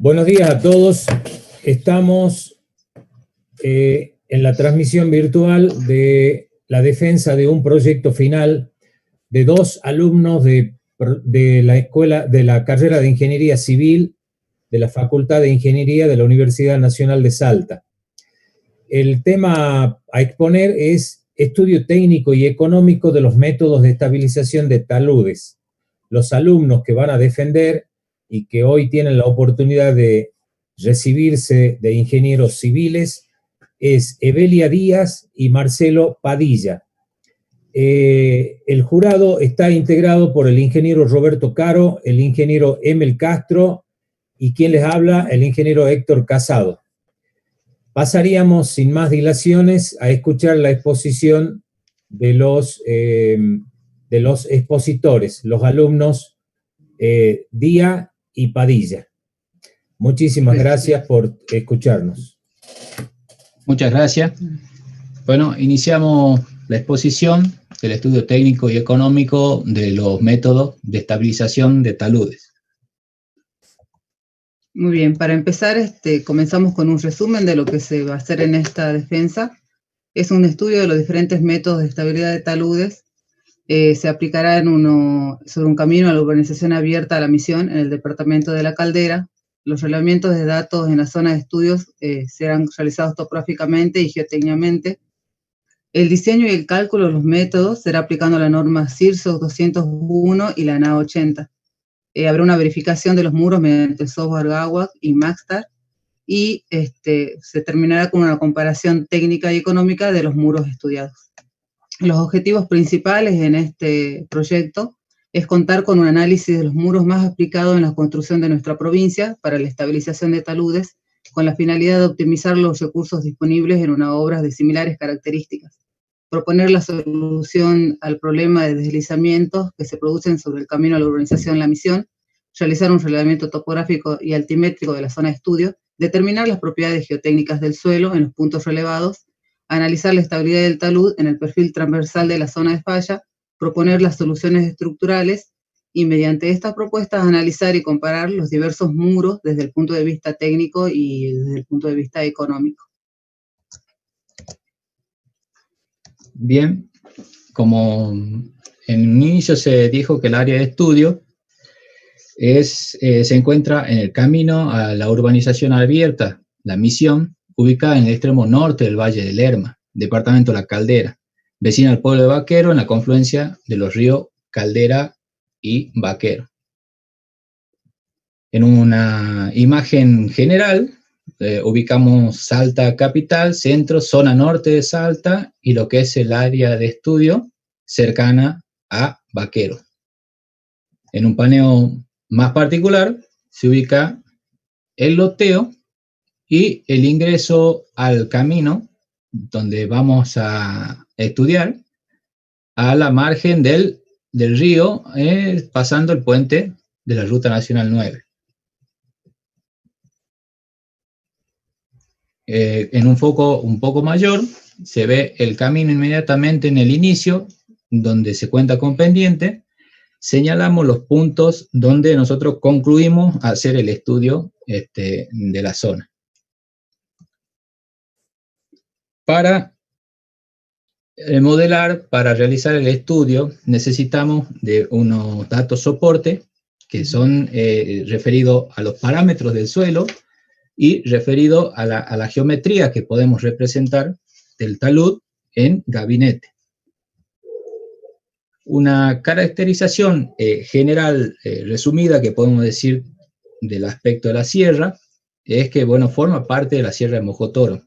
Buenos días a todos. Estamos en la transmisión virtual de la defensa de un proyecto final de dos alumnos de la escuela, de la carrera de Ingeniería Civil de la Facultad de Ingeniería de la Universidad Nacional de Salta. El tema a exponer es estudio técnico y económico de los métodos de estabilización de taludes. Los alumnos que van a defender y que hoy tienen la oportunidad de recibirse de ingenieros civiles es Evelia Díaz y Marcelo Padilla. El jurado está integrado por el ingeniero Roberto Caro, el ingeniero Emel Castro y quien les habla, el ingeniero Héctor Casado. Pasaríamos sin más dilaciones a escuchar la exposición de los expositores, los alumnos Díaz y Padilla. Muchísimas gracias por escucharnos. Muchas gracias. Bueno, iniciamos la exposición del estudio técnico y económico de los métodos de estabilización de taludes. Muy bien, para empezar, comenzamos con un resumen de lo que se va a hacer en esta defensa. Es un estudio de los diferentes métodos de estabilidad de taludes. Se aplicará sobre un camino a la urbanización abierta a la misión en el departamento de La Caldera. Los relevamientos de datos en la zona de estudios serán realizados topográficamente y geotécnicamente. El diseño y el cálculo de los métodos será aplicando la norma CIRSO 201 y la NA 80. Habrá una verificación de los muros mediante el software GAWAC y Maxtar y se terminará con una comparación técnica y económica de los muros estudiados. Los objetivos principales en este proyecto es contar con un análisis de los muros más aplicado en la construcción de nuestra provincia para la estabilización de taludes, con la finalidad de optimizar los recursos disponibles en una obra de similares características. Proponer la solución al problema de deslizamientos que se producen sobre el camino a la urbanización La Misión, realizar un relevamiento topográfico y altimétrico de la zona de estudio, determinar las propiedades geotécnicas del suelo en los puntos relevados, analizar la estabilidad del talud en el perfil transversal de la zona de falla, proponer las soluciones estructurales y mediante estas propuestas analizar y comparar los diversos muros desde el punto de vista técnico y desde el punto de vista económico. Bien, como en un inicio se dijo que el área de estudio se encuentra en el camino a la urbanización abierta, La Misión, ubicada en el extremo norte del Valle de Lerma, departamento de La Caldera, vecina al pueblo de Baquero, en la confluencia de los ríos Caldera y Baquero. En una imagen general, ubicamos Salta capital, centro, zona norte de Salta y lo que es el área de estudio cercana a Baquero. En un paneo más particular se ubica el loteo y el ingreso al camino donde vamos a estudiar a la margen del río, pasando el puente de la Ruta Nacional 9. En un foco un poco mayor se ve el camino inmediatamente en el inicio, donde se cuenta con pendiente. Señalamos los puntos donde nosotros concluimos hacer el estudio de la zona. Para modelar, para realizar el estudio, necesitamos de unos datos soporte que son referidos a los parámetros del suelo y referidos a la geometría que podemos representar del talud en gabinete. Una caracterización general resumida que podemos decir del aspecto de la sierra es que, bueno, forma parte de la Sierra de Mojotoro.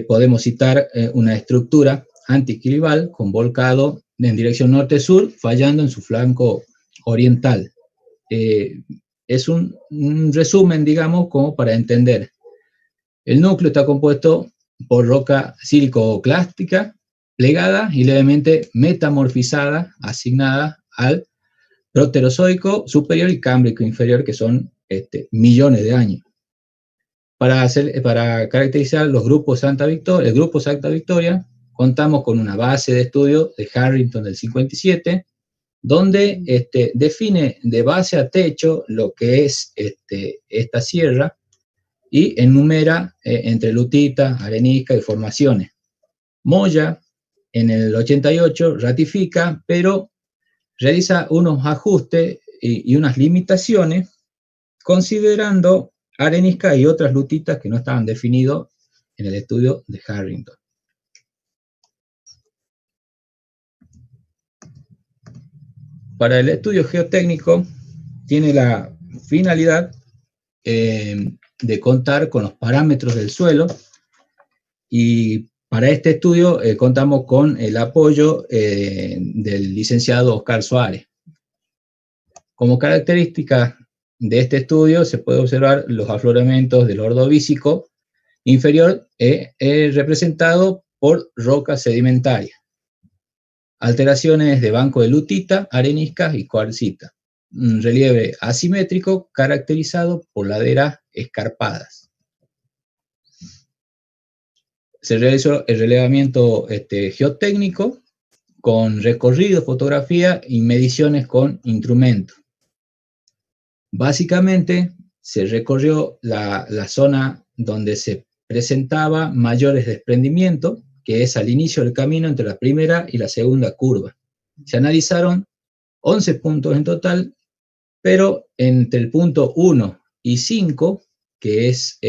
Podemos citar una estructura anticlival con volcado en dirección norte-sur, fallando en su flanco oriental. Es un resumen, digamos, como para entender. El núcleo está compuesto por roca sílico-clástica, plegada y levemente metamorfizada, asignada al proterozoico superior y cámbrico inferior, que son millones de años. Para caracterizar los grupos el grupo Santa Victoria, contamos con una base de estudio de Harrington del 57, donde define de base a techo lo que es esta sierra y enumera entre lutita, arenisca y formaciones. Moya, en el 88, ratifica, pero realiza unos ajustes y unas limitaciones, considerando arenisca y otras lutitas que no estaban definidos en el estudio de Harrington. Para el estudio geotécnico, tiene la finalidad de contar con los parámetros del suelo, y para este estudio contamos con el apoyo del licenciado Oscar Suárez. Como característica de este estudio se puede observar los afloramientos del ordovícico inferior representado por roca sedimentaria, alteraciones de banco de lutita, arenisca y cuarcita, un relieve asimétrico caracterizado por laderas escarpadas. Se realizó el relevamiento geotécnico con recorrido, fotografía y mediciones con instrumentos. Básicamente se recorrió la zona donde se presentaba mayores desprendimientos, que es al inicio del camino entre la primera y la segunda curva. Se analizaron 11 puntos en total, pero entre el punto 1 y 5, que es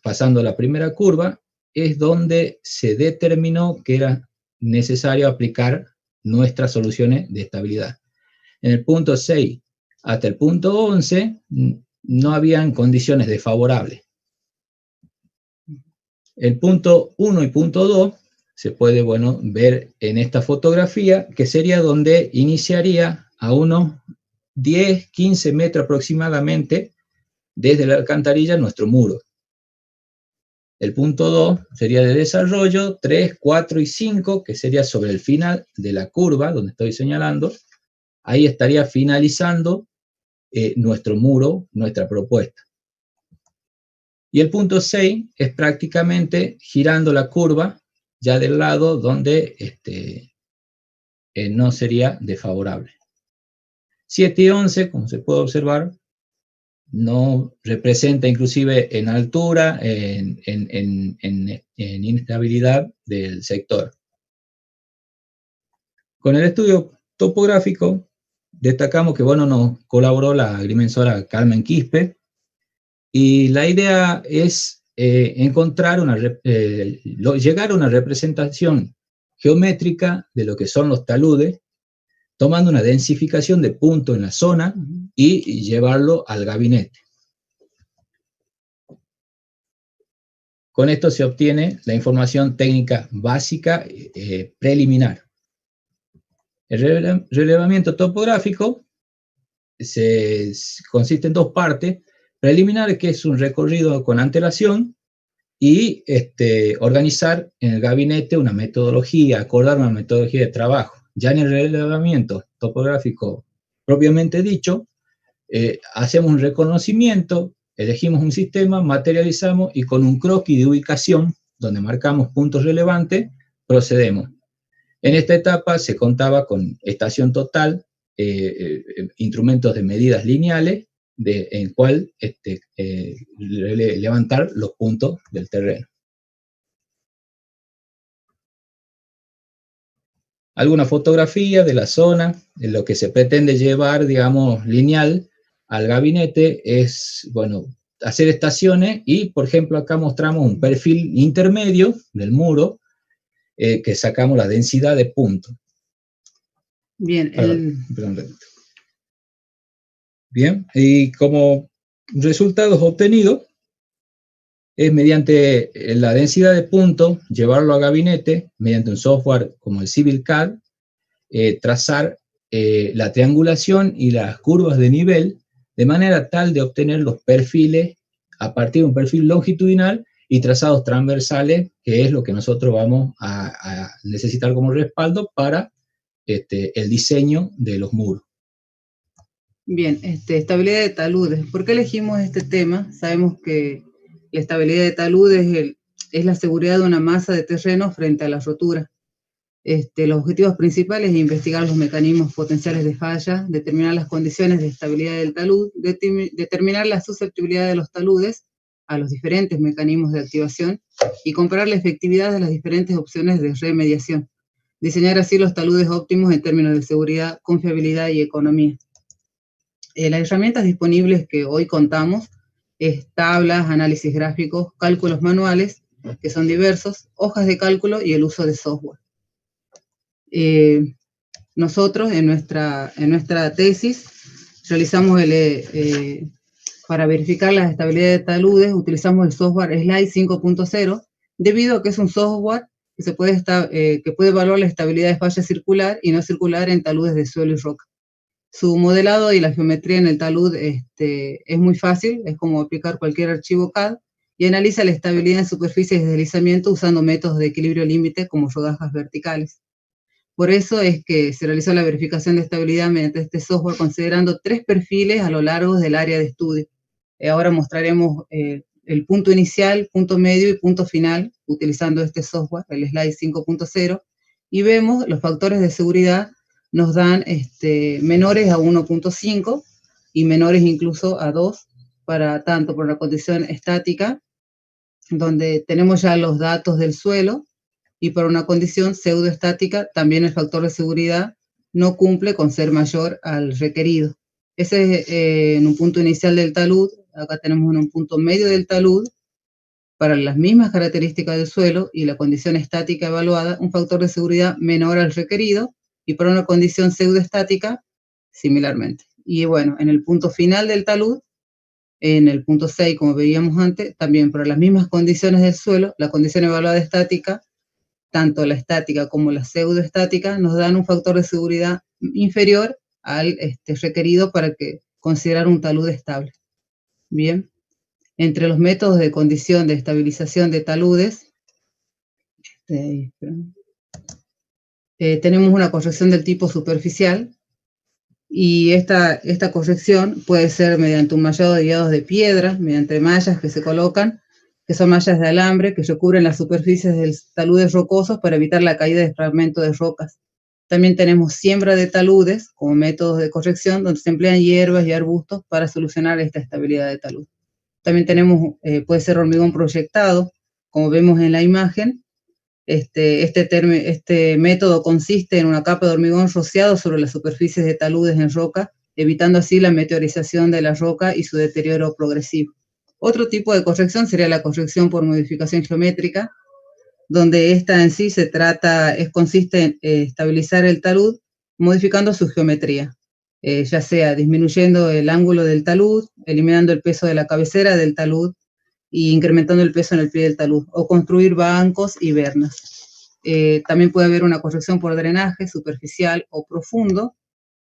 pasando la primera curva, es donde se determinó que era necesario aplicar nuestras soluciones de estabilidad. En el punto 6 hasta el punto 11 no habían condiciones desfavorables. El punto 1 y punto 2 se puede ver en esta fotografía, que sería donde iniciaría a unos 10, 15 metros aproximadamente desde la alcantarilla nuestro muro. El punto 2 sería de desarrollo, 3, 4 y 5, que sería sobre el final de la curva, donde estoy señalando. Ahí estaría finalizando nuestro muro, nuestra propuesta. Y el punto 6 es prácticamente girando la curva ya del lado donde no sería desfavorable. 7 y 11, como se puede observar, no representa inclusive en altura, en inestabilidad del sector. Con el estudio topográfico, destacamos que nos colaboró la agrimensora Carmen Quispe, y la idea es encontrar llegar a una representación geométrica de lo que son los taludes, tomando una densificación de puntos en la zona y llevarlo al gabinete. Con esto se obtiene la información técnica básica preliminar. El relevamiento topográfico consiste en dos partes: preliminar, que es un recorrido con antelación, y organizar en el gabinete una metodología, acordar una metodología de trabajo. Ya en el relevamiento topográfico propiamente dicho, hacemos un reconocimiento, elegimos un sistema, materializamos y con un croquis de ubicación, donde marcamos puntos relevantes, procedemos. En esta etapa se contaba con estación total, instrumentos de medidas lineales, en cual levantar los puntos del terreno. Alguna fotografía de la zona, en lo que se pretende llevar, digamos, lineal al gabinete es, hacer estaciones, y, por ejemplo, acá mostramos un perfil intermedio del muro, que sacamos la densidad de puntos. Bien, Bien, y como resultados obtenidos, es mediante la densidad de puntos, llevarlo a gabinete, mediante un software como el Civil CAD, trazar la triangulación y las curvas de nivel, de manera tal de obtener los perfiles a partir de un perfil longitudinal y trazados transversales, que es lo que nosotros vamos a necesitar como respaldo para el diseño de los muros. Bien, estabilidad de taludes. ¿Por qué elegimos este tema? Sabemos que la estabilidad de taludes es la seguridad de una masa de terreno frente a la rotura. Los objetivos principales es investigar los mecanismos potenciales de falla, determinar las condiciones de estabilidad del talud, determinar la susceptibilidad de los taludes a los diferentes mecanismos de activación y comparar la efectividad de las diferentes opciones de remediación. Diseñar así los taludes óptimos en términos de seguridad, confiabilidad y economía. Las herramientas disponibles que hoy contamos es tablas, análisis gráficos, cálculos manuales, que son diversos, hojas de cálculo y el uso de software. Nosotros en nuestra tesis realizamos para verificar la estabilidad de taludes, utilizamos el software Slide 5.0, debido a que es un software que puede evaluar la estabilidad de falla circular y no circular en taludes de suelo y roca. Su modelado y la geometría en el talud es muy fácil, es como aplicar cualquier archivo CAD, y analiza la estabilidad en superficies de deslizamiento usando métodos de equilibrio límite como rodajas verticales. Por eso es que se realizó la verificación de estabilidad mediante este software considerando 3 perfiles a lo largo del área de estudio. Ahora mostraremos el punto inicial, punto medio y punto final utilizando este software, el Slide 5.0, y vemos los factores de seguridad nos dan menores a 1.5 y menores incluso a 2, tanto por la condición estática, donde tenemos ya los datos del suelo, y por una condición pseudoestática, también el factor de seguridad no cumple con ser mayor al requerido. Ese es en un punto inicial del talud. Acá tenemos en un punto medio del talud, para las mismas características del suelo y la condición estática evaluada, un factor de seguridad menor al requerido, y para una condición pseudoestática, similarmente. Y bueno, en el punto final del talud, en el punto 6, como veíamos antes, también para las mismas condiciones del suelo, la condición evaluada estática, tanto la estática como la pseudoestática, nos dan un factor de seguridad inferior al requerido para considerar un talud estable. Bien, entre los métodos de condición de estabilización de taludes, tenemos una corrección del tipo superficial, y esta corrección puede ser mediante un mallado de guiados de piedra, mediante mallas que se colocan, que son mallas de alambre que recubren las superficies de taludes rocosos para evitar la caída de fragmentos de rocas. También tenemos siembra de taludes como métodos de corrección, donde se emplean hierbas y arbustos para solucionar esta estabilidad de talud. También tenemos, puede ser hormigón proyectado, como vemos en la imagen. Este método consiste en una capa de hormigón rociado sobre las superficies de taludes en roca, evitando así la meteorización de la roca y su deterioro progresivo. Otro tipo de corrección sería la corrección por modificación geométrica, donde esta en sí consiste en estabilizar el talud modificando su geometría, ya sea disminuyendo el ángulo del talud, eliminando el peso de la cabecera del talud, y incrementando el peso en el pie del talud, o construir bancos y bernas. También puede haber una corrección por drenaje superficial o profundo,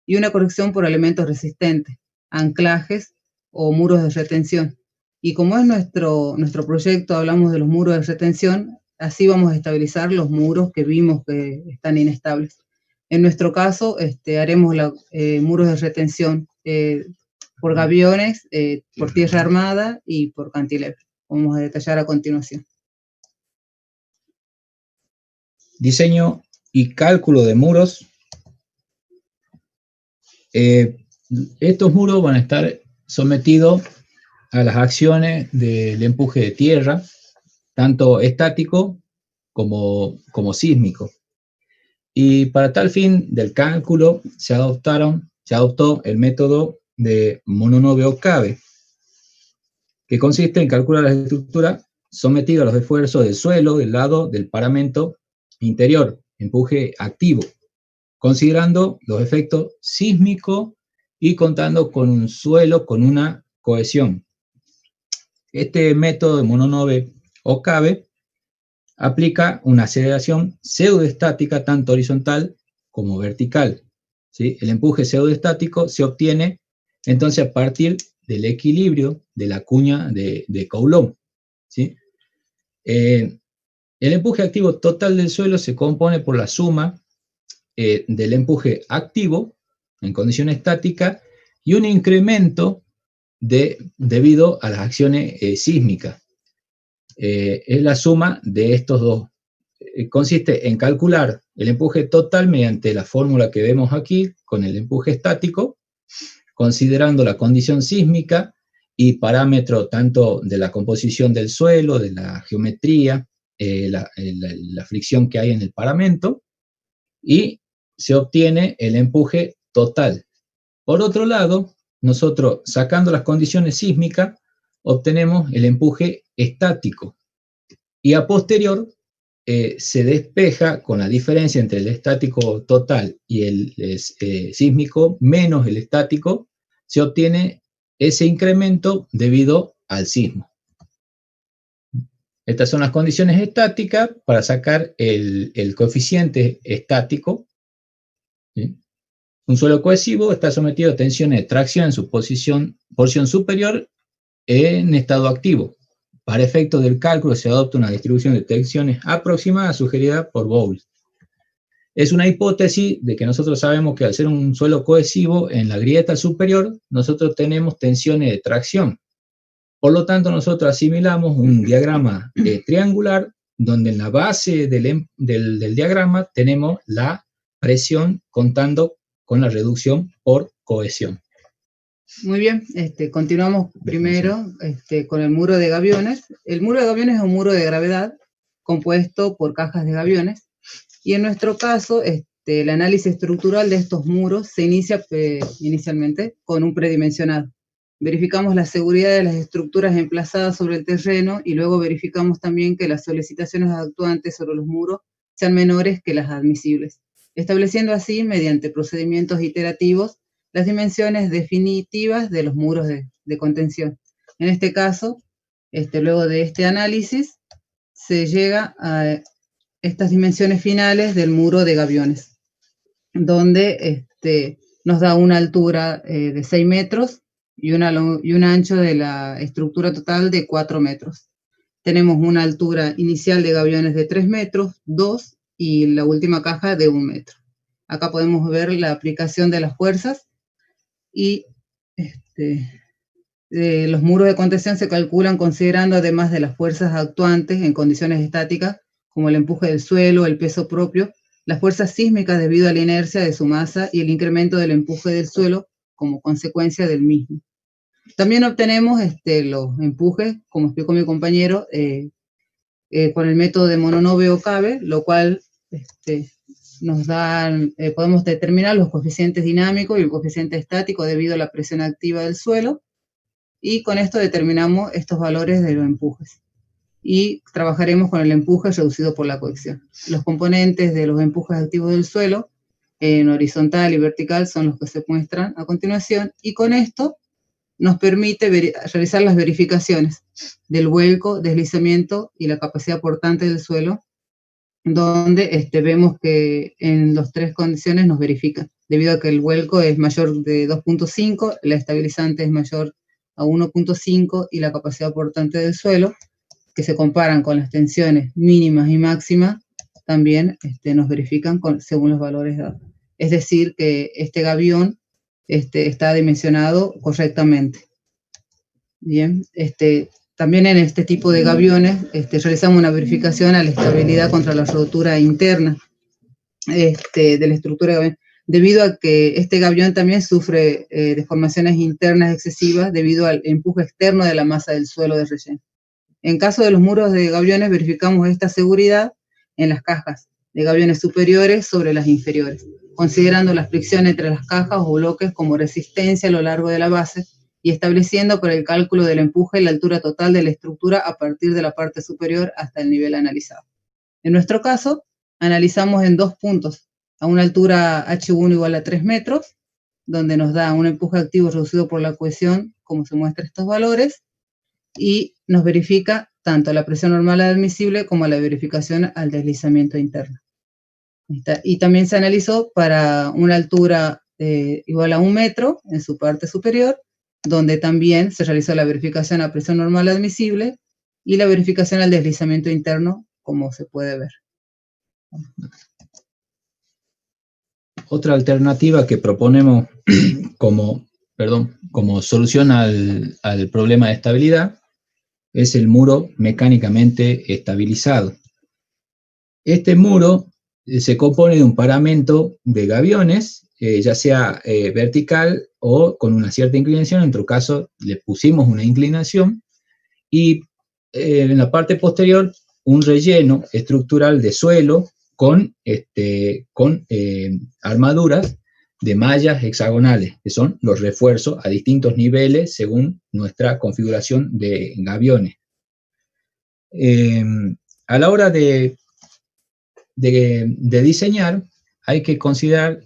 y una corrección por elementos resistentes, anclajes o muros de retención. Y como es nuestro proyecto, hablamos de los muros de retención, así vamos a estabilizar los muros que vimos que están inestables. En nuestro caso, haremos muros de retención por gaviones, por tierra armada y por cantilever. Vamos a detallar a continuación. Diseño y cálculo de muros. Estos muros van a estar sometidos a las acciones del empuje de tierra, tanto estático como sísmico. Y para tal fin del cálculo se adoptó el método de Mononobe-Okabe, que consiste en calcular las estructuras sometidas a los esfuerzos del suelo del lado del paramento interior, empuje activo, considerando los efectos sísmicos y contando con un suelo con una cohesión. Este método de Mononobe-Okabe aplica una aceleración pseudoestática tanto horizontal como vertical, ¿sí? El empuje pseudoestático se obtiene entonces a partir del equilibrio de la cuña de Coulomb, ¿sí? El empuje activo total del suelo se compone por la suma del empuje activo en condición estática y un incremento debido a las acciones sísmicas. Es la suma de estos dos consiste en calcular el empuje total mediante la fórmula que vemos aquí, con el empuje estático, considerando la condición sísmica y parámetros tanto de la composición del suelo, de la geometría, la fricción que hay en el paramento, y se obtiene el empuje total. Por otro lado, nosotros, sacando las condiciones sísmicas, obtenemos el empuje estático, y a posterior se despeja con la diferencia entre el estático total y el sísmico menos el estático, se obtiene ese incremento debido al sismo. Estas son las condiciones estáticas para sacar el coeficiente estático. ¿Sí? Un suelo cohesivo está sometido a tensiones de tracción en su porción superior en estado activo. Para efectos del cálculo se adopta una distribución de tensiones aproximada sugerida por Bowles. Es una hipótesis de que nosotros sabemos que al ser un suelo cohesivo, en la grieta superior, nosotros tenemos tensiones de tracción. Por lo tanto, nosotros asimilamos un diagrama triangular, donde en la base del diagrama tenemos la presión contando con la reducción por cohesión. Muy bien, continuamos primero con el muro de gaviones. El muro de gaviones es un muro de gravedad compuesto por cajas de gaviones, y en nuestro caso el análisis estructural de estos muros se inicia inicialmente con un predimensionado. Verificamos la seguridad de las estructuras emplazadas sobre el terreno y luego verificamos también que las solicitaciones actuantes sobre los muros sean menores que las admisibles, estableciendo así, mediante procedimientos iterativos, las dimensiones definitivas de los muros de contención. En este caso, luego de este análisis, se llega a estas dimensiones finales del muro de gaviones, donde nos da una altura de 6 metros y un ancho de la estructura total de 4 metros. Tenemos una altura inicial de gaviones de 3 metros, 2 y la última caja de 1 metro. Acá podemos ver la aplicación de las fuerzas. Y los muros de contención se calculan considerando, además de las fuerzas actuantes en condiciones estáticas, como el empuje del suelo, el peso propio, las fuerzas sísmicas debido a la inercia de su masa y el incremento del empuje del suelo como consecuencia del mismo. También obtenemos los empujes, como explicó mi compañero, con el método de Mononobe o Cabe, lo cual nos dan, podemos determinar los coeficientes dinámicos y el coeficiente estático debido a la presión activa del suelo, y con esto determinamos estos valores de los empujes. Y trabajaremos con el empuje reducido por la cohesión. Los componentes de los empujes activos del suelo, en horizontal y vertical, son los que se muestran a continuación, y con esto nos permite realizar las verificaciones del vuelco, deslizamiento y la capacidad portante del suelo, donde vemos que en las 3 condiciones nos verifican, debido a que el vuelco es mayor de 2.5, la estabilizante es mayor a 1.5 y la capacidad portante del suelo, que se comparan con las tensiones mínimas y máximas, también nos verifican según los valores dados. Es decir, que este gavión está dimensionado correctamente. Bien, también en este tipo de gaviones realizamos una verificación a la estabilidad contra la rotura interna de la estructura de gavión, debido a que este gavión también sufre deformaciones internas excesivas debido al empuje externo de la masa del suelo de relleno. En caso de los muros de gaviones, verificamos esta seguridad en las cajas de gaviones superiores sobre las inferiores, considerando la fricción entre las cajas o bloques como resistencia a lo largo de la base, y estableciendo por el cálculo del empuje la altura total de la estructura a partir de la parte superior hasta el nivel analizado. En nuestro caso, analizamos en 2 puntos, a una altura H1 igual a 3 metros, donde nos da un empuje activo reducido por la cohesión, como se muestra estos valores, y nos verifica tanto la presión normal admisible como la verificación al deslizamiento interno. Y también se analizó para una altura igual a 1 metro en su parte superior, donde también se realizó la verificación a presión normal admisible y la verificación al deslizamiento interno, como se puede ver. Otra alternativa que proponemos como solución al problema de estabilidad es el muro mecánicamente estabilizado. Este muro se compone de un paramento de gaviones, ya sea vertical o con una cierta inclinación. En otro caso le pusimos una inclinación, y en la parte posterior un relleno estructural de suelo con armaduras de mallas hexagonales, que son los refuerzos a distintos niveles según nuestra configuración de gaviones. A la hora de diseñar, hay que considerar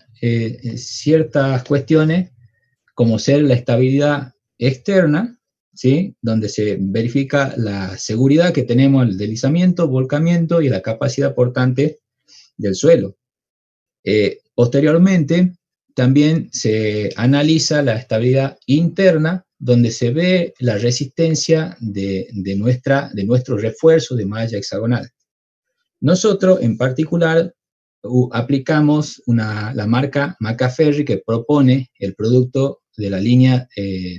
ciertas cuestiones, como ser la estabilidad externa, ¿sí?, donde se verifica la seguridad que tenemos, el deslizamiento, volcamiento y la capacidad portante del suelo. Posteriormente, también se analiza la estabilidad interna, donde se ve la resistencia de nuestro refuerzo de malla hexagonal. Nosotros, en particular, aplicamos la marca Macaferri, que propone el producto de la línea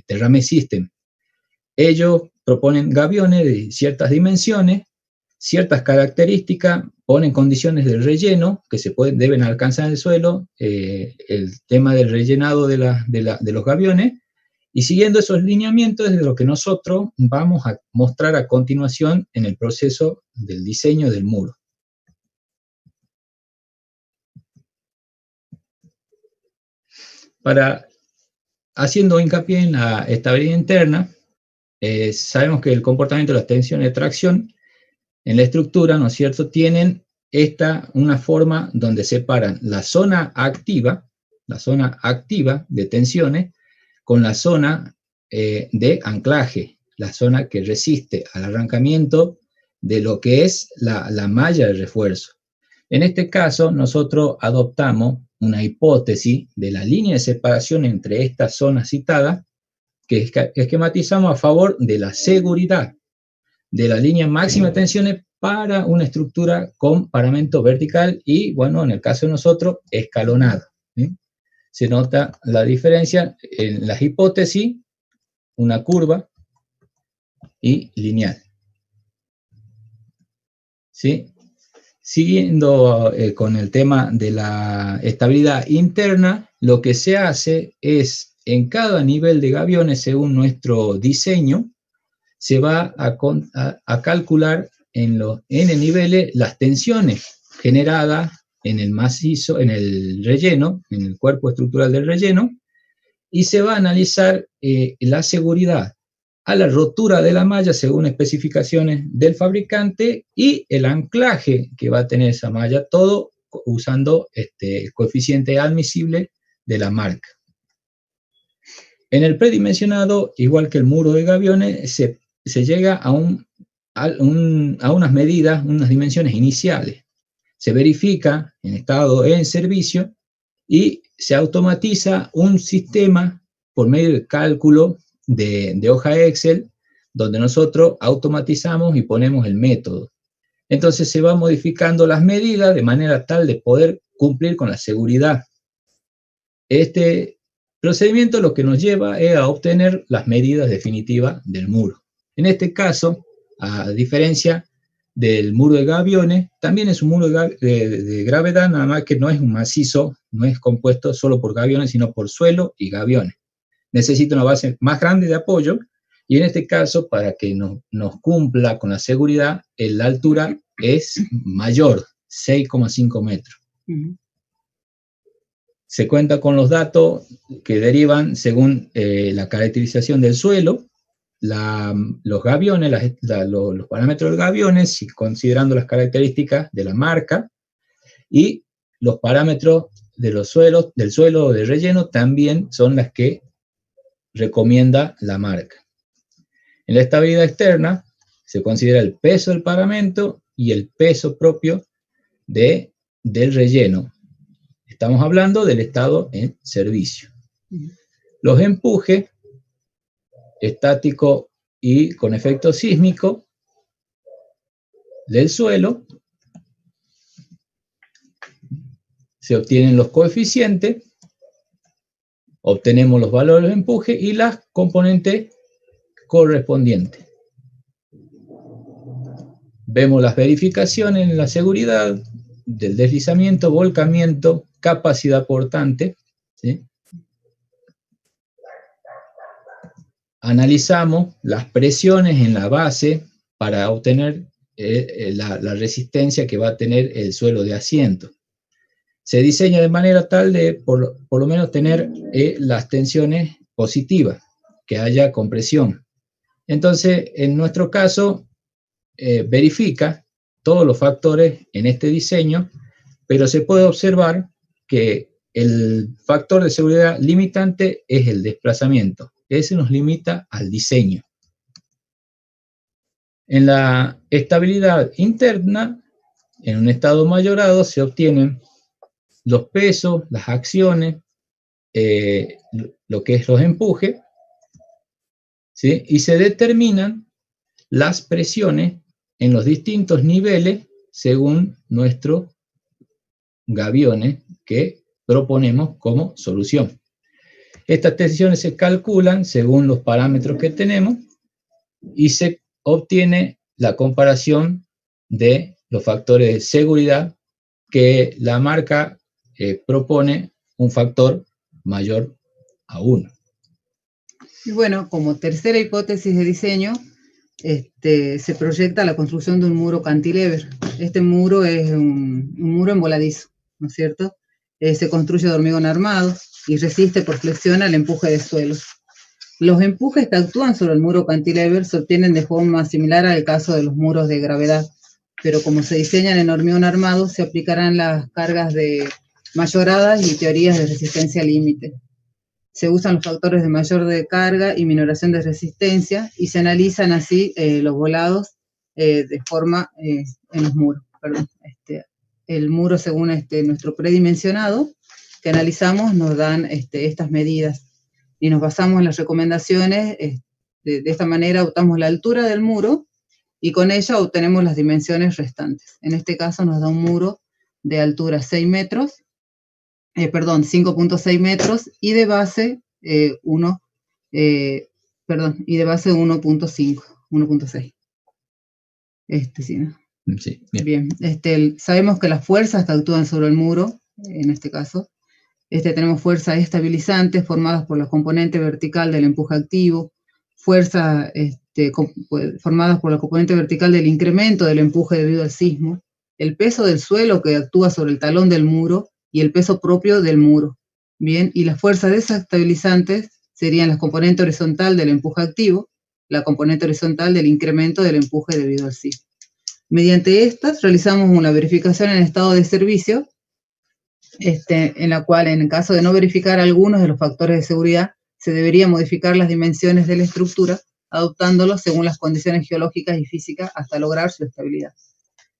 Terrame System. Ellos proponen gaviones de ciertas dimensiones, ciertas características, ponen condiciones de relleno que deben alcanzar el suelo, el tema del rellenado de los gaviones, y siguiendo esos lineamientos es lo que nosotros vamos a mostrar a continuación en el proceso del diseño del muro. Haciendo hincapié en la estabilidad interna, sabemos que el comportamiento de las tensiones de tracción en la estructura, ¿no es cierto?, tienen una forma donde separan la zona activa de tensiones, con la zona de anclaje, la zona que resiste al arrancamiento de lo que es la malla de refuerzo. En este caso, nosotros adoptamos una hipótesis de la línea de separación entre estas zonas citadas, que esquematizamos a favor de la seguridad de la línea máxima de tensiones para una estructura con paramento vertical y, bueno, en el caso de nosotros, escalonado, ¿sí? Se nota la diferencia en las hipótesis, una curva y lineal, ¿sí? Siguiendo con el tema de la estabilidad interna, lo que se hace es, en cada nivel de gaviones, según nuestro diseño, se va a calcular en los n niveles las tensiones generadas en el macizo, en el relleno, en el cuerpo estructural del relleno, y se va a analizar la seguridad a la rotura de la malla según especificaciones del fabricante y el anclaje que va a tener esa malla, todo usando el coeficiente admisible de la marca. En el predimensionado, igual que el muro de gaviones, se llega a unas medidas, unas dimensiones iniciales. Se verifica en estado en servicio y se automatiza un sistema por medio del cálculo de hoja Excel, donde nosotros automatizamos y ponemos el método. Entonces se van modificando las medidas de manera tal de poder cumplir con la seguridad. Este procedimiento lo que nos lleva es a obtener las medidas definitivas del muro. En este caso, a diferencia del muro de gaviones, también es un muro de gravedad, nada más que no es un macizo, no es compuesto solo por gaviones, sino por suelo y gaviones. Necesita una base más grande de apoyo, y en este caso, para que nos cumpla con la seguridad, la altura es mayor, 6,5 metros. Se cuenta con los datos que derivan según la caracterización del suelo, los gaviones, los parámetros de gaviones, considerando las características de la marca, y los parámetros del suelo de relleno también son las que recomienda la marca. En la estabilidad externa se considera el peso del paramento y el peso propio del relleno. Estamos hablando del estado en servicio. Los empujes estático y con efecto sísmico del suelo, se obtienen los coeficientes, obtenemos los valores de empuje y las componentes correspondientes. Vemos las verificaciones en la seguridad, del deslizamiento, volcamiento, capacidad portante, ¿sí? Analizamos las presiones en la base para obtener la resistencia que va a tener el suelo de asiento. Se diseña de manera tal de por lo menos tener las tensiones positivas, que haya compresión. Entonces, en nuestro caso, verifica todos los factores en este diseño, pero se puede observar que el factor de seguridad limitante es el desplazamiento. Ese nos limita al diseño. En la estabilidad interna, en un estado mayorado, se obtienen los pesos, las acciones, lo que es los empujes, ¿sí? Y se determinan las presiones en los distintos niveles según nuestros gaviones que proponemos como solución. Estas tensiones se calculan según los parámetros que tenemos y se obtiene la comparación de los factores de seguridad que la marca propone un factor mayor a 1. Y bueno, como tercera hipótesis de diseño, se proyecta la construcción de un muro cantilever. Este muro es un muro en voladizo, ¿no es cierto? Se construye de hormigón armado y resiste por flexión al empuje de suelo. Los empujes que actúan sobre el muro cantilever se obtienen de forma similar al caso de los muros de gravedad, pero como se diseñan en hormigón armado, se aplicarán las cargas de mayoradas y teorías de resistencia límite. Se usan los factores de mayor de carga y minoración de resistencia y se analizan así los volados de forma en los muros. Perdón. El muro según nuestro predimensionado que analizamos nos dan estas medidas y nos basamos en las recomendaciones. De esta manera optamos la altura del muro y con ella obtenemos las dimensiones restantes. En este caso nos da un muro de altura 6 metros, 5.6 metros y de base 1.5, 1.6. Sí, ¿no? Sí, bien. Sabemos que las fuerzas que actúan sobre el muro, en este caso, tenemos fuerzas estabilizantes formadas por la componente vertical del empuje activo, fuerzas formadas por la componente vertical del incremento del empuje debido al sismo, el peso del suelo que actúa sobre el talón del muro y el peso propio del muro. Bien, y las fuerzas desestabilizantes serían la componente horizontal del empuje activo, la componente horizontal del incremento del empuje debido al sismo. Mediante estas realizamos una verificación en estado de servicio, en la cual en caso de no verificar algunos de los factores de seguridad, se debería modificar las dimensiones de la estructura, adoptándolos según las condiciones geológicas y físicas hasta lograr su estabilidad.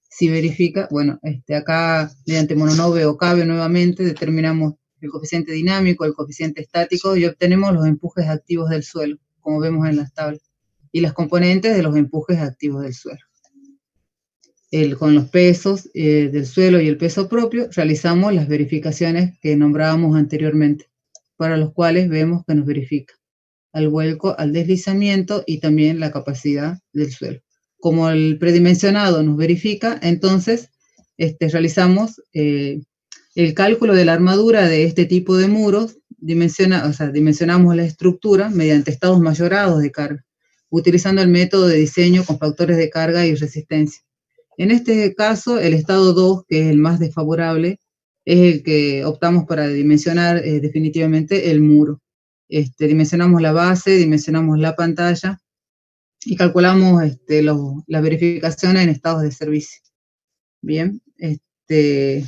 Si verifica, bueno, acá mediante Mononove o Cabe nuevamente determinamos el coeficiente dinámico, el coeficiente estático y obtenemos los empujes activos del suelo, como vemos en las tablas, y las componentes de los empujes activos del suelo. Con los pesos del suelo y el peso propio, realizamos las verificaciones que nombrábamos anteriormente, para los cuales vemos que nos verifica al vuelco, al deslizamiento y también la capacidad del suelo. Como el predimensionado nos verifica, entonces realizamos el cálculo de la armadura de este tipo de muros, dimensionamos la estructura mediante estados mayorados de carga, utilizando el método de diseño con factores de carga y resistencia. En este caso, el estado 2, que es el más desfavorable, es el que optamos para dimensionar definitivamente el muro. Dimensionamos la base, dimensionamos la pantalla y calculamos las verificaciones en estados de servicio. Bien, de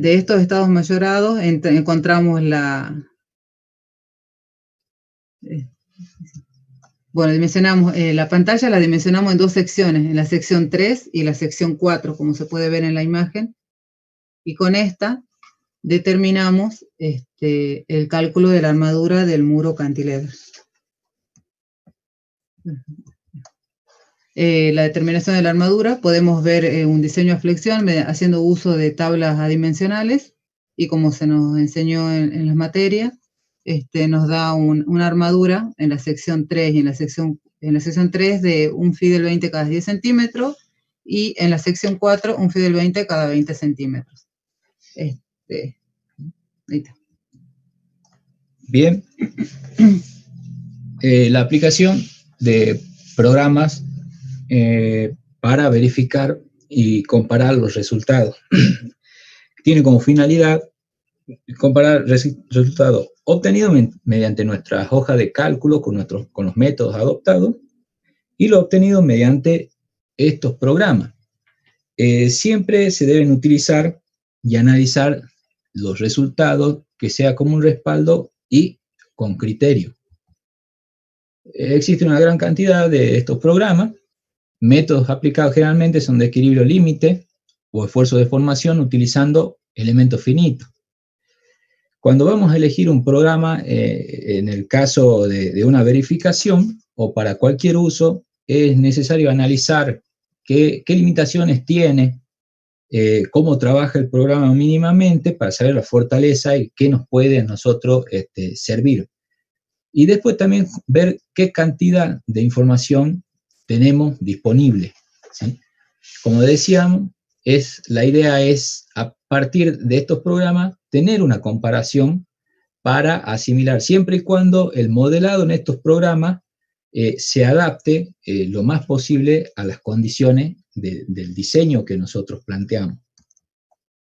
estos estados mayorados encontramos dimensionamos la pantalla, la dimensionamos en dos secciones, en la sección 3 y la sección 4, como se puede ver en la imagen, y con esta determinamos el cálculo de la armadura del muro cantilever. La determinación de la armadura, podemos ver un diseño a flexión haciendo uso de tablas adimensionales, y como se nos enseñó en las materias, nos da una armadura en la sección 3 y en la sección 3 de un Fidel 20 cada 10 centímetros y en la sección 4 un Fidel 20 cada 20 centímetros. Ahí está. Bien. La aplicación de programas para verificar y comparar los resultados. Tiene como finalidad comparar resultados obtenidos mediante nuestras hojas de cálculo con los métodos adoptados y lo obtenido mediante estos programas. Siempre se deben utilizar y analizar los resultados que sea como un respaldo y con criterio. Existe una gran cantidad de estos programas. Métodos aplicados generalmente son de equilibrio límite o esfuerzo de formación utilizando elementos finitos. Cuando vamos a elegir un programa, en el caso de una verificación o para cualquier uso, es necesario analizar qué limitaciones tiene, cómo trabaja el programa mínimamente para saber la fortaleza y qué nos puede a nosotros servir. Y después también ver qué cantidad de información tenemos disponible, ¿sí? Como decíamos, la idea es, a partir de estos programas, tener una comparación para asimilar, siempre y cuando el modelado en estos programas se adapte lo más posible a las condiciones del diseño que nosotros planteamos.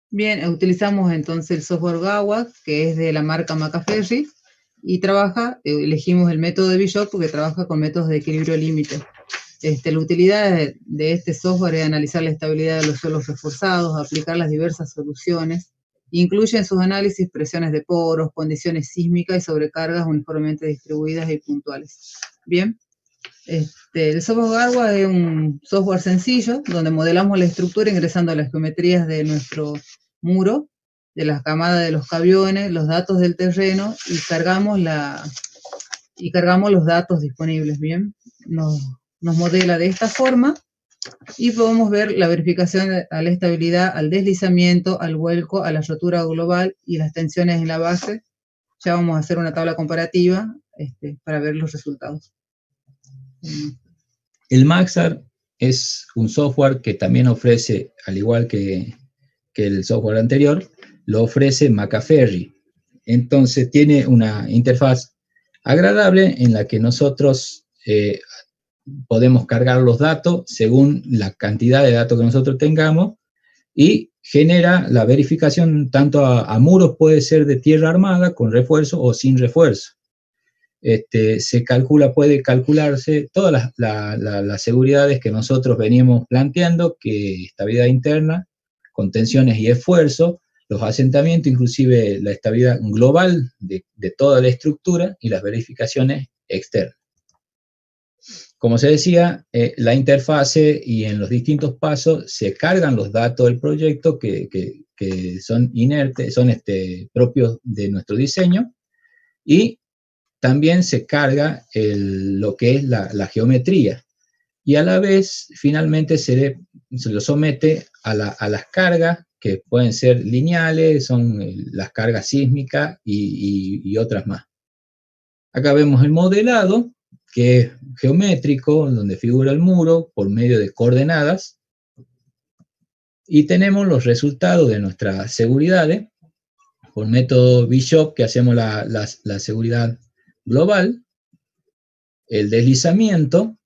Bien, utilizamos entonces el software GAWAC, que es de la marca Macaferri, y elegimos el método de Bishop porque trabaja con métodos de equilibrio límite. La utilidad de este software es analizar la estabilidad de los suelos reforzados, aplicar las diversas soluciones, incluye en sus análisis presiones de poros, condiciones sísmicas y sobrecargas uniformemente distribuidas y puntuales. Bien, el software GAWAC es un software sencillo donde modelamos la estructura ingresando a las geometrías de nuestro muro, de las camadas de los cabiones, los datos del terreno y cargamos los datos disponibles. Bien, nos modela de esta forma y podemos ver la verificación a la estabilidad, al deslizamiento, al vuelco, a la rotura global y las tensiones en la base. Ya vamos a hacer una tabla comparativa para ver los resultados. El Maxar es un software que también ofrece, al igual que el software anterior, lo ofrece Macaferri. Entonces tiene una interfaz agradable en la que nosotros podemos cargar los datos según la cantidad de datos que nosotros tengamos y genera la verificación tanto a muros, puede ser de tierra armada, con refuerzo o sin refuerzo. Puede calcularse todas las seguridades que nosotros veníamos planteando, que estabilidad interna, contenciones y esfuerzo, los asentamientos, inclusive la estabilidad global de toda la estructura y las verificaciones externas. Como se decía, la interfase y en los distintos pasos se cargan los datos del proyecto que son inertes, son propios de nuestro diseño, y también se carga lo que es la geometría, y a la vez finalmente se lo somete a las cargas que pueden ser lineales, son las cargas sísmicas y otras más. Acá vemos el modelado, que es geométrico, donde figura el muro por medio de coordenadas, y tenemos los resultados de nuestras seguridades por método Bishop, que hacemos la seguridad global, el deslizamiento,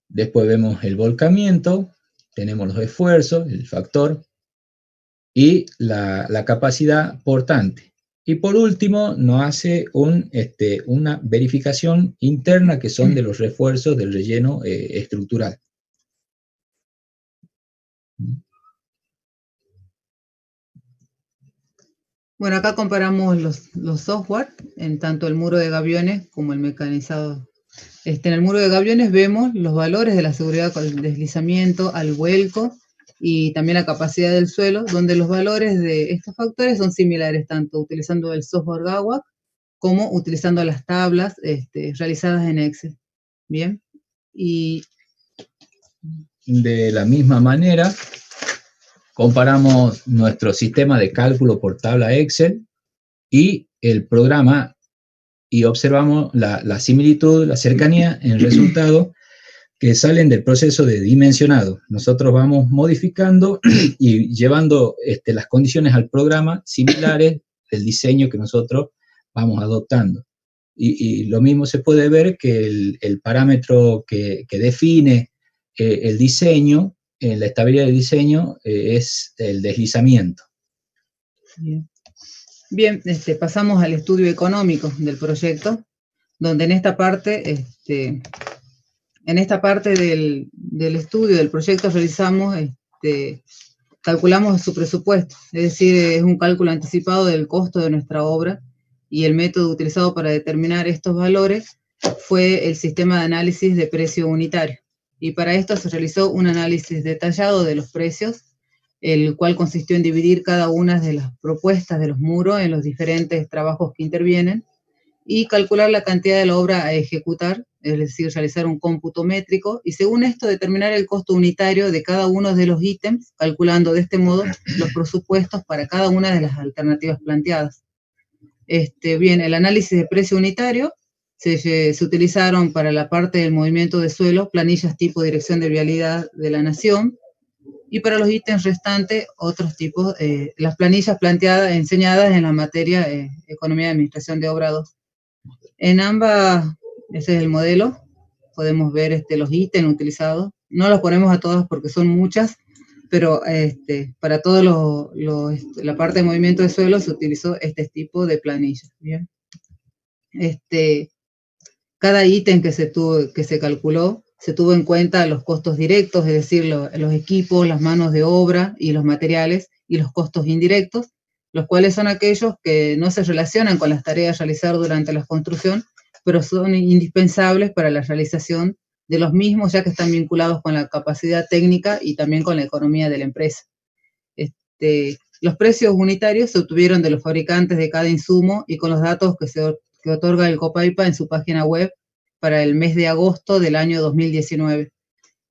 después vemos el volcamiento, tenemos los esfuerzos, el factor, y la capacidad portante. Y por último, nos hace una verificación interna, que son de los refuerzos del relleno estructural. Bueno, acá comparamos los software, en tanto el muro de gaviones como el mecanizado. En el muro de gaviones vemos los valores de la seguridad con el deslizamiento, al vuelco y también la capacidad del suelo, donde los valores de estos factores son similares, tanto utilizando el software GAWAC como utilizando las tablas realizadas en Excel. Bien, y de la misma manera, comparamos nuestro sistema de cálculo por tabla Excel y el programa y observamos la similitud, la cercanía en el resultado que salen del proceso de dimensionado. Nosotros vamos modificando y llevando las condiciones al programa similares del diseño que nosotros vamos adoptando. Y lo mismo se puede ver que el parámetro que define el diseño, la estabilidad del diseño, es el deslizamiento. Bien, pasamos al estudio económico del proyecto, donde en esta parte del estudio del proyecto realizamos, calculamos su presupuesto, es decir, es un cálculo anticipado del costo de nuestra obra, y el método utilizado para determinar estos valores fue el sistema de análisis de precio unitario. Y para esto se realizó un análisis detallado de los precios, el cual consistió en dividir cada una de las propuestas de los muros en los diferentes trabajos que intervienen y calcular la cantidad de la obra a ejecutar, es decir, realizar un cómputo métrico, y según esto determinar el costo unitario de cada uno de los ítems, calculando de este modo los presupuestos para cada una de las alternativas planteadas. Bien, el análisis de precio unitario se utilizaron para la parte del movimiento de suelo, planillas tipo Dirección de Vialidad de la Nación, y para los ítems restantes, otros tipos, las planillas enseñadas en la materia Economía y Administración de Obra 2. En ambas, ese es el modelo, podemos ver los ítems utilizados. No los ponemos a todas porque son muchas, pero para todo la parte de movimiento de suelo se utilizó este tipo de planillas. Bien. Cada ítem que se calculó, se tuvo en cuenta los costos directos, es decir, los equipos, las manos de obra y los materiales, y los costos indirectos, los cuales son aquellos que no se relacionan con las tareas a realizar durante la construcción, pero son indispensables para la realización de los mismos, ya que están vinculados con la capacidad técnica y también con la economía de la empresa. Los precios unitarios se obtuvieron de los fabricantes de cada insumo y con los datos que otorga el Copaipa en su página web para el mes de agosto del año 2019.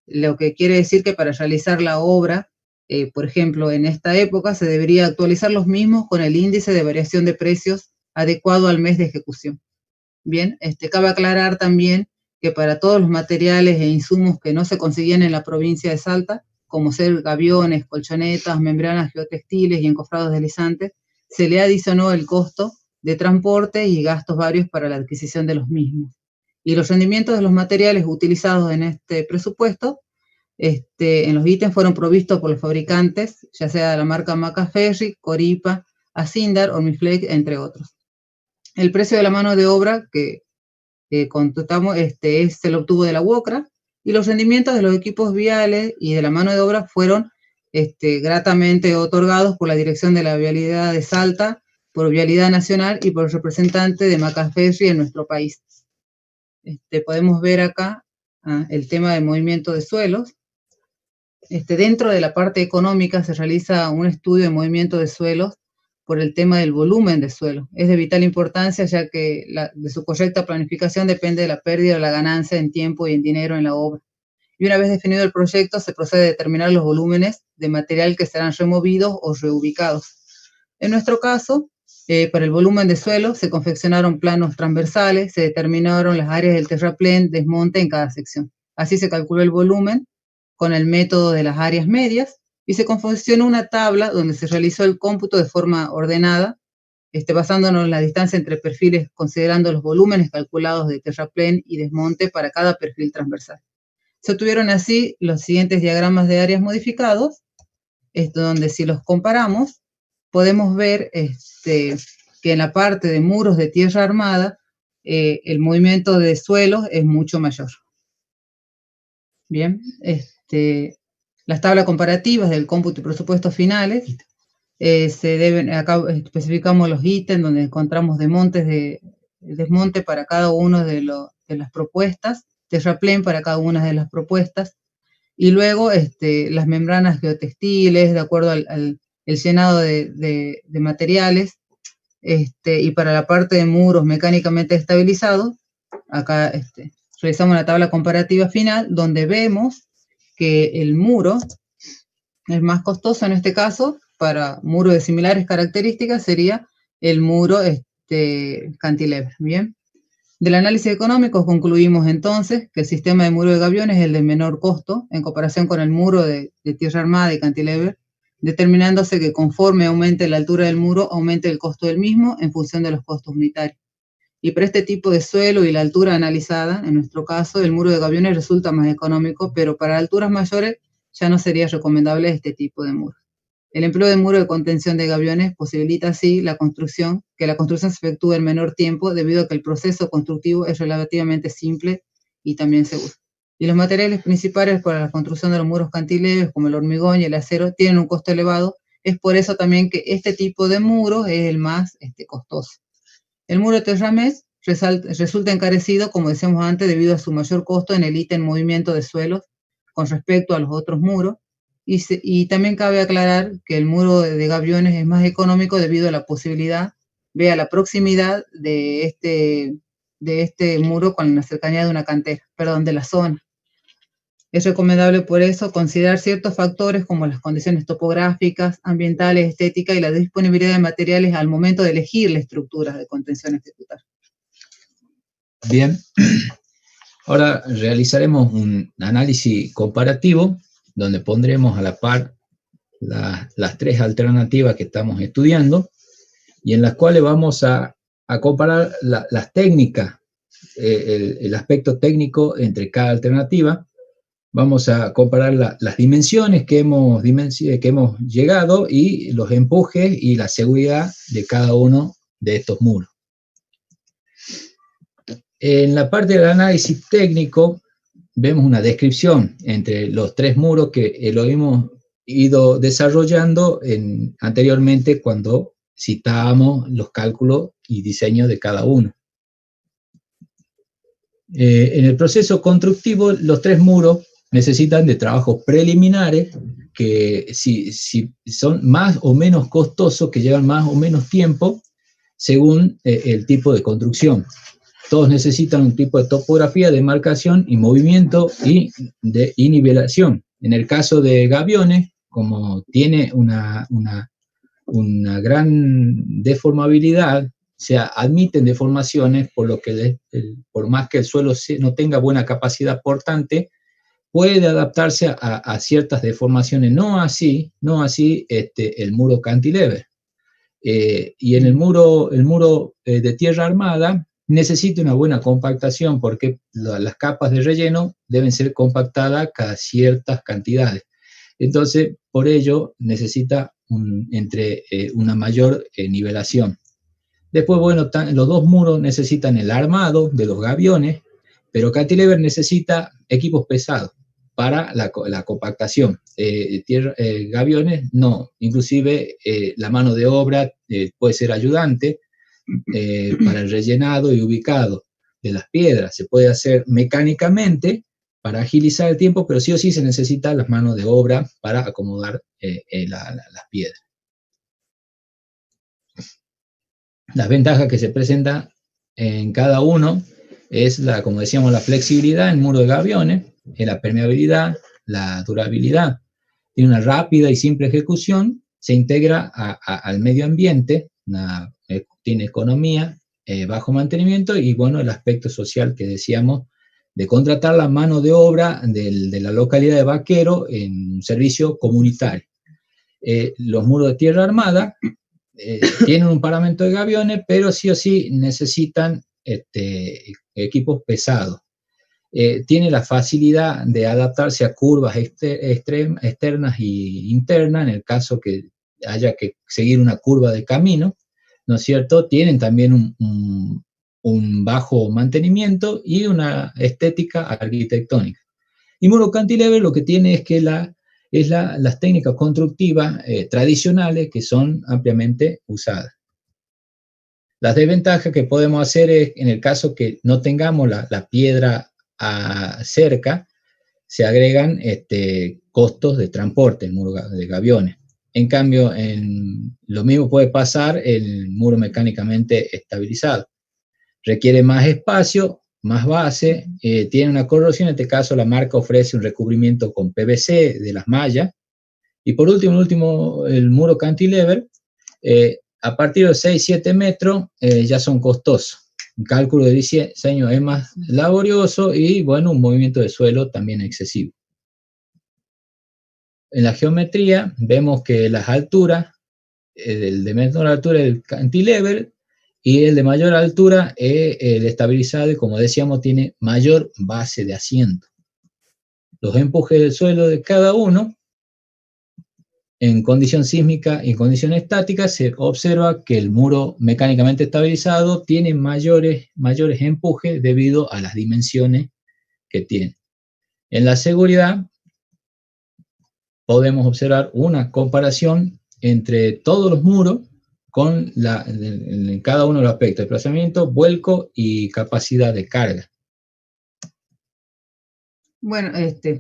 Lo que quiere decir que para realizar la obra, por ejemplo, en esta época se debería actualizar los mismos con el índice de variación de precios adecuado al mes de ejecución. Bien, cabe aclarar también que para todos los materiales e insumos que no se conseguían en la provincia de Salta, como ser gaviones, colchonetas, membranas geotextiles y encofrados deslizantes, se le adicionó el costo de transporte y gastos varios para la adquisición de los mismos. Y los rendimientos de los materiales utilizados en este presupuesto, en los ítems fueron provistos por los fabricantes, ya sea de la marca Macaferri, Coripa, Asindar, Ormiflex, entre otros. El precio de la mano de obra que contratamos se lo obtuvo de la UOCRA, y los rendimientos de los equipos viales y de la mano de obra fueron gratamente otorgados por la Dirección de la Vialidad de Salta, por Vialidad Nacional y por el representante de Macaferri en nuestro país. Podemos ver acá el tema de movimiento de suelos. Dentro de la parte económica se realiza un estudio de movimiento de suelos por el tema del volumen de suelo. Es de vital importancia, ya que de su correcta planificación depende de la pérdida o la ganancia en tiempo y en dinero en la obra. Y una vez definido el proyecto, se procede a determinar los volúmenes de material que serán removidos o reubicados. En nuestro caso, para el volumen de suelo, se confeccionaron planos transversales, se determinaron las áreas del terraplén, desmonte en cada sección. Así se calculó el volumen con el método de las áreas medias, y se confeccionó una tabla donde se realizó el cómputo de forma ordenada, basándonos en la distancia entre perfiles, considerando los volúmenes calculados de terraplén y desmonte para cada perfil transversal. Se obtuvieron así los siguientes diagramas de áreas modificados, donde si los comparamos, podemos ver que en la parte de muros de tierra armada, el movimiento de suelos es mucho mayor. Bien, las tablas comparativas del cómputo y presupuestos finales acá especificamos los ítems donde encontramos desmonte para cada uno de las propuestas, terraplén para cada una de las propuestas, y luego las membranas geotextiles de acuerdo al llenado de materiales, y para la parte de muros mecánicamente estabilizados, acá realizamos la tabla comparativa final, donde vemos que el muro es más costoso en este caso. Para muros de similares características sería el muro cantilever. Bien, Del análisis económico concluimos entonces que el sistema de muro de gaviones es el de menor costo en comparación con el muro de tierra armada y cantilever, determinándose que conforme aumente la altura del muro, aumente el costo del mismo en función de los costos unitarios. Y para este tipo de suelo y la altura analizada, en nuestro caso, el muro de gaviones resulta más económico, pero para alturas mayores ya no sería recomendable este tipo de muro. El empleo de muro de contención de gaviones posibilita así que la construcción se efectúe en menor tiempo debido a que el proceso constructivo es relativamente simple y también seguro. Y los materiales principales para la construcción de los muros cantileves, como el hormigón y el acero, tienen un costo elevado. Es por eso también que este tipo de muro es el más costoso. El muro de terramés resulta encarecido, como decíamos antes, debido a su mayor costo en el ítem movimiento de suelos con respecto a los otros muros. Y también cabe aclarar que el muro de gaviones es más económico debido a la posibilidad, la proximidad de este muro con la cercanía de una cantera, de la zona. Es recomendable por eso considerar ciertos factores como las condiciones topográficas, ambientales, estéticas y la disponibilidad de materiales al momento de elegir la estructura de contención a ejecutar. Bien, ahora realizaremos un análisis comparativo donde pondremos a la par las tres alternativas que estamos estudiando y en las cuales vamos a comparar las técnicas, el aspecto técnico entre cada alternativa. Vamos a comparar las dimensiones que hemos llegado y los empujes y la seguridad de cada uno de estos muros. En la parte del análisis técnico vemos una descripción entre los tres muros que lo hemos ido desarrollando anteriormente cuando citábamos los cálculos y diseño de cada uno. En el proceso constructivo, los tres muros necesitan de trabajos preliminares que si son más o menos costosos, que llevan más o menos tiempo, según el tipo de construcción. Todos necesitan un tipo de topografía, de marcación y movimiento y nivelación. En el caso de gaviones, como tiene una gran deformabilidad, se admiten deformaciones, por lo que por más que el suelo no tenga buena capacidad portante, puede adaptarse a ciertas deformaciones, no así el muro cantilever. Y en el muro de tierra armada necesita una buena compactación porque las capas de relleno deben ser compactadas cada ciertas cantidades. Entonces, por ello, necesita una mayor nivelación. Después, bueno, los dos muros necesitan el armado de los gaviones, pero cantilever necesita equipos pesados para la compactación. Gaviones no, inclusive la mano de obra puede ser ayudante para el rellenado y ubicado de las piedras. Se puede hacer mecánicamente para agilizar el tiempo, pero sí o sí se necesita las manos de obra para acomodar las piedras. Las ventajas que se presentan en cada uno es, como decíamos, la flexibilidad en muro de gaviones, la permeabilidad, la durabilidad. Tiene una rápida y simple ejecución, se integra al medio ambiente, tiene economía, bajo mantenimiento y, bueno, el aspecto social que decíamos de contratar la mano de obra de la localidad de Vaquero en un servicio comunitario. Los muros de tierra armada tienen un paramento de gaviones, pero sí o sí necesitan equipos pesados. Tiene la facilidad de adaptarse a curvas externas e internas, en el caso que haya que seguir una curva de camino, ¿no es cierto? Tienen también un bajo mantenimiento y una estética arquitectónica. Y muro cantilever lo que tiene es que las técnicas constructivas tradicionales que son ampliamente usadas. Las desventajas que podemos hacer es, en el caso que no tengamos la piedra cerca, se agregan costos de transporte en muro de gaviones. En cambio, lo mismo puede pasar en el muro mecánicamente estabilizado. Requiere más espacio, más base, tiene una corrosión, en este caso la marca ofrece un recubrimiento con PVC de las mallas. Y por último, el muro cantilever, a partir de 6-7 metros ya son costosos. cálculo de diseño es más laborioso y, bueno, un movimiento de suelo también excesivo. En la geometría vemos que las alturas, el de menor altura es el cantilever y el de mayor altura es el estabilizado y, como decíamos, tiene mayor base de asiento. Los empujes del suelo de cada uno, en condición sísmica y en condición estática, se observa que el muro mecánicamente estabilizado tiene mayores empujes debido a las dimensiones que tiene. En la seguridad podemos observar una comparación entre todos los muros con en cada uno de los aspectos: desplazamiento, vuelco y capacidad de carga. Bueno,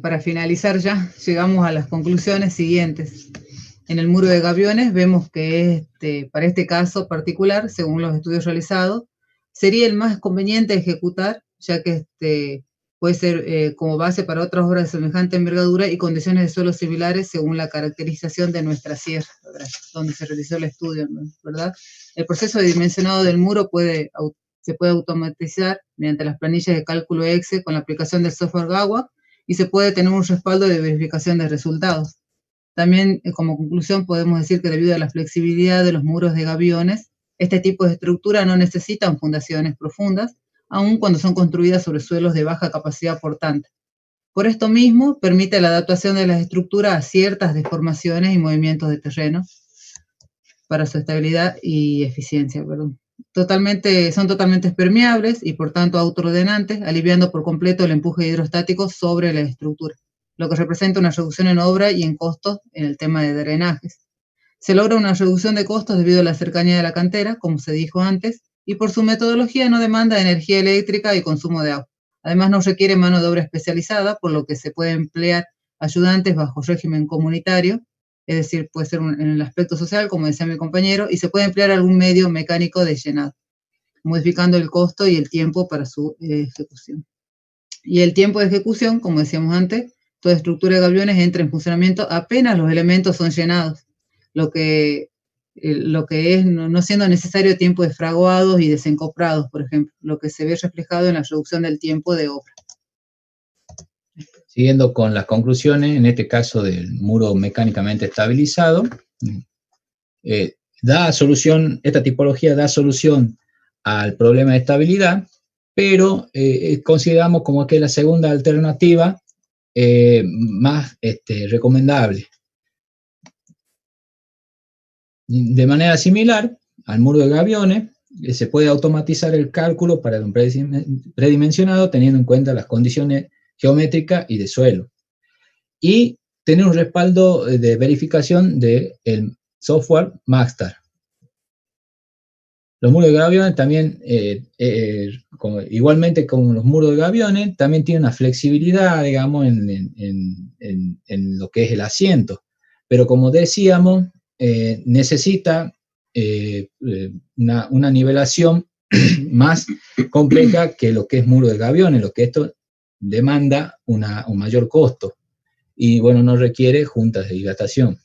para finalizar ya, llegamos a las conclusiones siguientes. En el muro de gaviones vemos que para este caso particular, según los estudios realizados, sería el más conveniente ejecutar, ya que puede ser como base para otras obras de semejante envergadura y condiciones de suelo similares según la caracterización de nuestra sierra, ¿verdad?, donde se realizó el estudio, ¿verdad? El proceso de dimensionado del muro se puede automatizar mediante las planillas de cálculo Excel con la aplicación del software GAWA y se puede tener un respaldo de verificación de resultados. También, como conclusión, podemos decir que debido a la flexibilidad de los muros de gaviones, este tipo de estructura no necesitan fundaciones profundas, aun cuando son construidas sobre suelos de baja capacidad portante. Por esto mismo, permite la adaptación de las estructuras a ciertas deformaciones y movimientos de terreno para su estabilidad y eficiencia, perdón. Son totalmente permeables y por tanto autoordenantes, aliviando por completo el empuje hidrostático sobre la estructura, lo que representa una reducción en obra y en costos en el tema de drenajes. Se logra una reducción de costos debido a la cercanía de la cantera, como se dijo antes, y por su metodología no demanda energía eléctrica y consumo de agua. Además, no requiere mano de obra especializada, por lo que se puede emplear ayudantes bajo régimen comunitario, es decir, puede ser en el aspecto social, como decía mi compañero, y se puede emplear algún medio mecánico de llenado, modificando el costo y el tiempo para su ejecución. Y el tiempo de ejecución, como decíamos antes, toda estructura de gaviones entra en funcionamiento apenas los elementos son llenados, lo que es no siendo necesario tiempo de fraguados y desencoprados, por ejemplo, lo que se ve reflejado en la reducción del tiempo de obra. Siguiendo con las conclusiones, en este caso del muro mecánicamente estabilizado, esta tipología da solución al problema de estabilidad, pero consideramos como que la segunda alternativa más recomendable. De manera similar al muro de gaviones, se puede automatizar el cálculo para un predimensionado teniendo en cuenta las condiciones geométrica y de suelo, y tener un respaldo de verificación del software Maxtar. Los muros de gaviones también, igualmente como los muros de gaviones, también tienen una flexibilidad, digamos, en lo que es el asiento, pero como decíamos, necesita una nivelación más compleja que lo que es muro de gaviones, lo que esto demanda un mayor costo y, bueno, no requiere juntas de dilatación.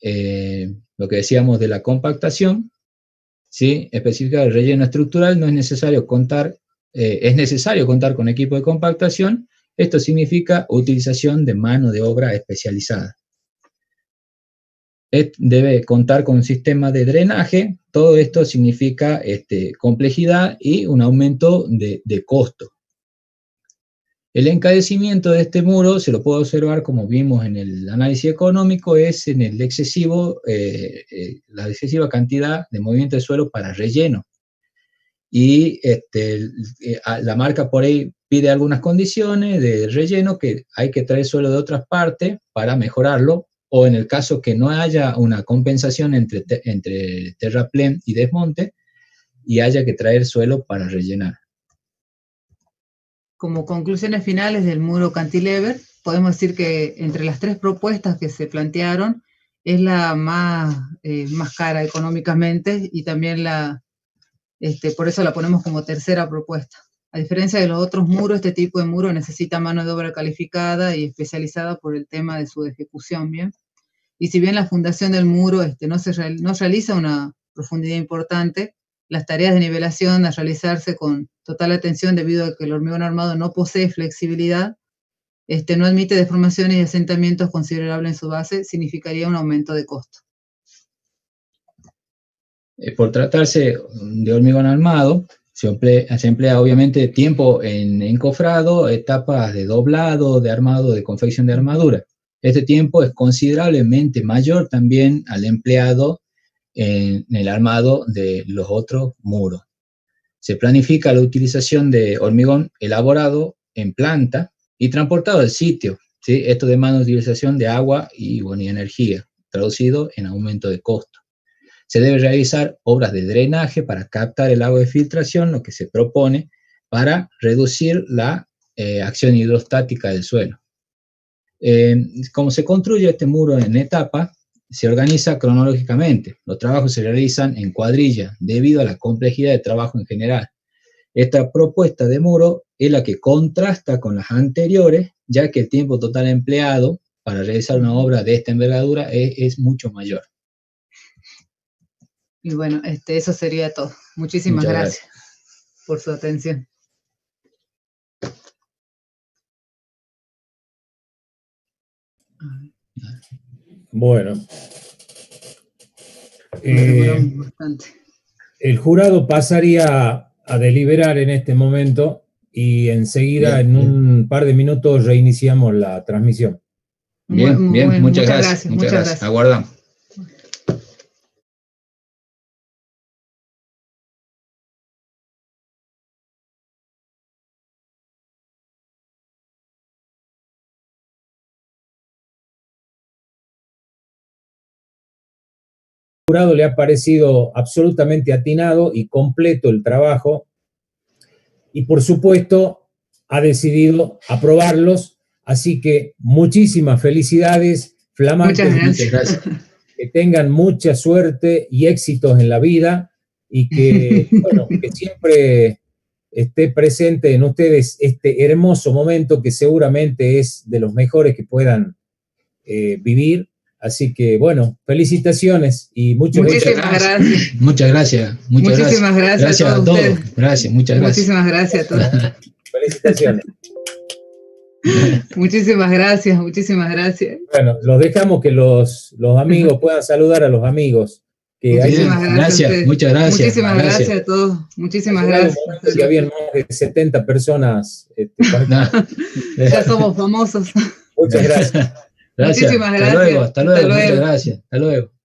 Lo que decíamos de la compactación, ¿sí? Específica del relleno estructural, no es necesario contar, es necesario contar con equipo de compactación. Esto significa utilización de mano de obra especializada. Debe contar con un sistema de drenaje. Todo esto significa complejidad y un aumento de costo. El encarecimiento de este muro se lo puede observar, como vimos en el análisis económico, es en la excesiva cantidad de movimiento de suelo para relleno. Y la marca por ahí pide algunas condiciones de relleno, que hay que traer suelo de otras partes para mejorarlo, o en el caso que no haya una compensación entre terraplén y desmonte, y haya que traer suelo para rellenar. Como conclusiones finales del muro cantilever, podemos decir que entre las tres propuestas que se plantearon, es la más cara económicamente y también por eso la ponemos como tercera propuesta. A diferencia de los otros muros, este tipo de muro necesita mano de obra calificada y especializada por el tema de su ejecución, ¿bien? Y si bien la fundación del muro no realiza una profundidad importante, las tareas de nivelación a realizarse con total atención debido a que el hormigón armado no posee flexibilidad, no admite deformaciones y asentamientos considerables en su base, significaría un aumento de costo. Por tratarse de hormigón armado, se emplea obviamente tiempo en encofrado, etapas de doblado, de armado, de confección de armadura. Este tiempo es considerablemente mayor también al empleado en el armado de los otros muros. Se planifica la utilización de hormigón elaborado en planta y transportado al sitio, ¿sí? Esto demanda utilización de agua y energía, traducido en aumento de costo. Se debe realizar obras de drenaje para captar el agua de filtración, lo que se propone para reducir la acción hidrostática del suelo. Como se construye este muro en etapa, se organiza cronológicamente. Los trabajos se realizan en cuadrilla debido a la complejidad de trabajo en general. Esta propuesta de muro es la que contrasta con las anteriores, ya que el tiempo total empleado para realizar una obra de esta envergadura es mucho mayor. Y bueno, eso sería todo. Muchísimas gracias por su atención. Bueno. El jurado pasaría a deliberar en este momento y enseguida, en un par de minutos, reiniciamos la transmisión. Bien, muchas gracias. Aguardamos. Al jurado le ha parecido absolutamente atinado y completo el trabajo y, por supuesto, ha decidido aprobarlos. Así que muchísimas felicidades, flamantes. Muchas gracias. Que tengan mucha suerte y éxitos en la vida y que, bueno, que siempre esté presente en ustedes este hermoso momento que seguramente es de los mejores que puedan vivir. Así que, bueno, felicitaciones y muchísimas gracias. Muchas gracias. Muchísimas gracias a todos. Gracias, muchas gracias. Muchísimas gracias a todos. Felicitaciones. Muchísimas gracias. Bueno, los dejamos que los amigos puedan saludar a los amigos. Muchísimas gracias. Muchas gracias. Muchísimas gracias a todos. Muchísimas gracias. Si habían más de 70 personas. Ya somos famosos. Muchas gracias. Gracias. Muchísimas gracias. Hasta luego. Muchas gracias. Hasta luego.